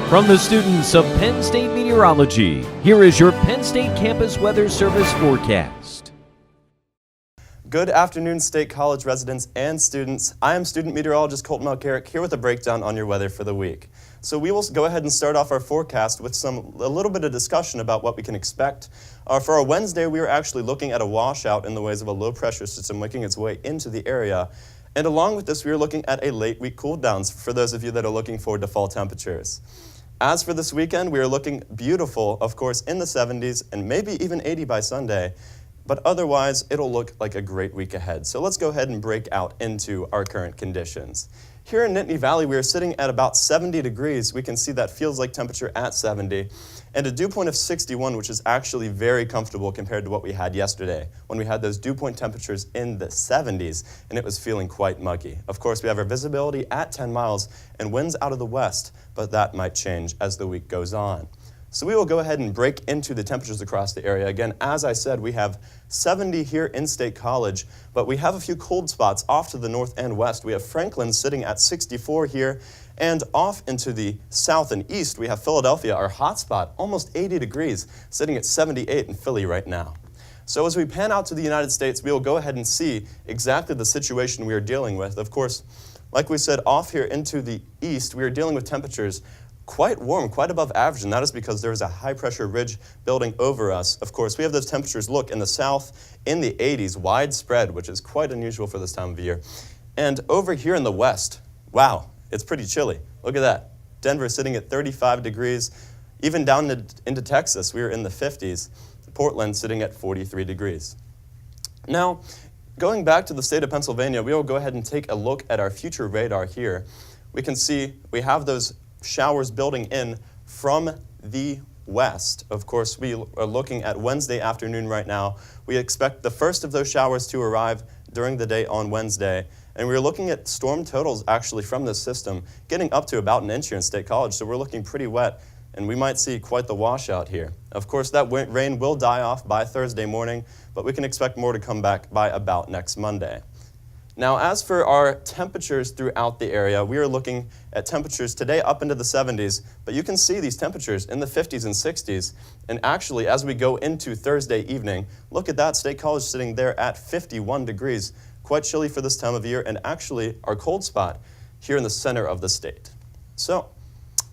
From the students of Penn State Meteorology, here is your Penn State Campus Weather Service forecast. Good afternoon, State College residents and students. I am student meteorologist Colton Milcarek here with a breakdown on your weather for the week. So we will go ahead and start off our forecast with a little bit of discussion about what we can expect. For our Wednesday, we are actually looking at a washout in the ways of a low pressure system making its way into the area. And along with this, we are looking at a late week cool downs for those of you that are looking forward to fall temperatures. As for this weekend, we are looking beautiful, of course, in the 70s and maybe even 80 by Sunday. But otherwise, it'll look like a great week ahead. So let's go ahead and break out into our current conditions. Here in Nittany Valley, we are sitting at about 70 degrees. We can see that feels like temperature at 70, and a dew point of 61, which is actually very comfortable compared to what we had yesterday, when we had those dew point temperatures in the 70s, and it was feeling quite muggy. Of course, we have our visibility at 10 miles and winds out of the west, but that might change as the week goes on. So we will go ahead and break into the temperatures across the area. Again, as I said, we have 70 here in State College, but we have a few cold spots off to the north and west. We have Franklin sitting at 64 here, and off into the south and east, we have Philadelphia, our hot spot, almost 80 degrees, sitting at 78 in Philly right now. So as we pan out to the United States, we will go ahead and see exactly the situation we are dealing with. Of course, like we said, off here into the east, we are dealing with temperatures quite warm, quite above average, and that is because there is a high-pressure ridge building over us. Of course, we have those temperatures, look, in the south, in the 80s, widespread, which is quite unusual for this time of year. And over here in the west, wow, it's pretty chilly. Look at that. Denver sitting at 35 degrees. Even down into Texas, we are in the 50s. Portland sitting at 43 degrees. Now, going back to the state of Pennsylvania, we will go ahead and take a look at our future radar here. We can see we have those showers building in from the west. Of course, we are looking at Wednesday afternoon right now. We expect the first of those showers to arrive during the day on Wednesday. And we're looking at storm totals actually from this system getting up to about an inch here in State College. So we're looking pretty wet, and we might see quite the washout here. Of course, that rain will die off by Thursday morning, but we can expect more to come back by about next Monday. Now, as for our temperatures throughout the area, we are looking at temperatures today up into the 70s, but you can see these temperatures in the 50s and 60s. And actually, as we go into Thursday evening, look at that, State College sitting there at 51 degrees. Quite chilly for this time of year, and actually our cold spot here in the center of the state. So,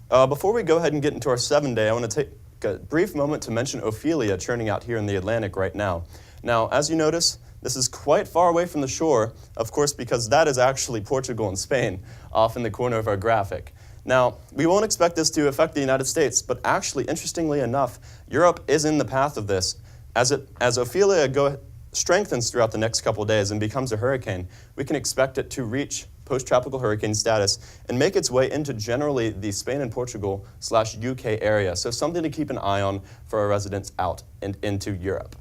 before we go ahead and get into our 7-day, I want to take a brief moment to mention Ophelia churning out here in the Atlantic right now. Now, as you notice, this is quite far away from the shore, of course, because that is actually Portugal and Spain off in the corner of our graphic. Now, we won't expect this to affect the United States, but actually, interestingly enough, Europe is in the path of this. As Ophelia strengthens throughout the next couple of days and becomes a hurricane, we can expect it to reach post-tropical hurricane status and make its way into generally the Spain and Portugal / UK area. So something to keep an eye on for our residents out and into Europe.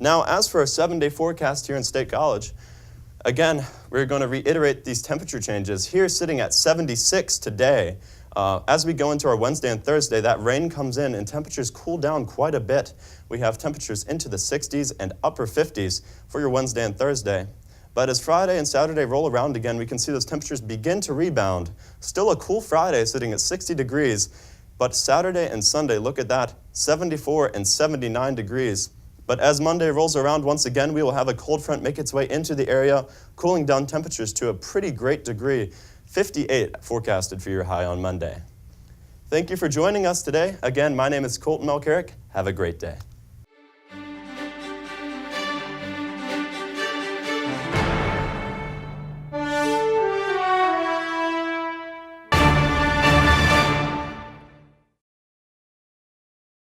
Now, as for our 7-day forecast here in State College, again, we're going to reiterate these temperature changes. Here, sitting at 76 today. As we go into our Wednesday and Thursday, that rain comes in and temperatures cool down quite a bit. We have temperatures into the 60s and upper 50s for your Wednesday and Thursday. But as Friday and Saturday roll around again, we can see those temperatures begin to rebound. Still a cool Friday sitting at 60 degrees, but Saturday and Sunday, look at that, 74 and 79 degrees. But as Monday rolls around once again, we will have a cold front make its way into the area, cooling down temperatures to a pretty great degree. 58 forecasted for your high on Monday. Thank you for joining us today. Again, my name is Colton Milcarek. Have a great day.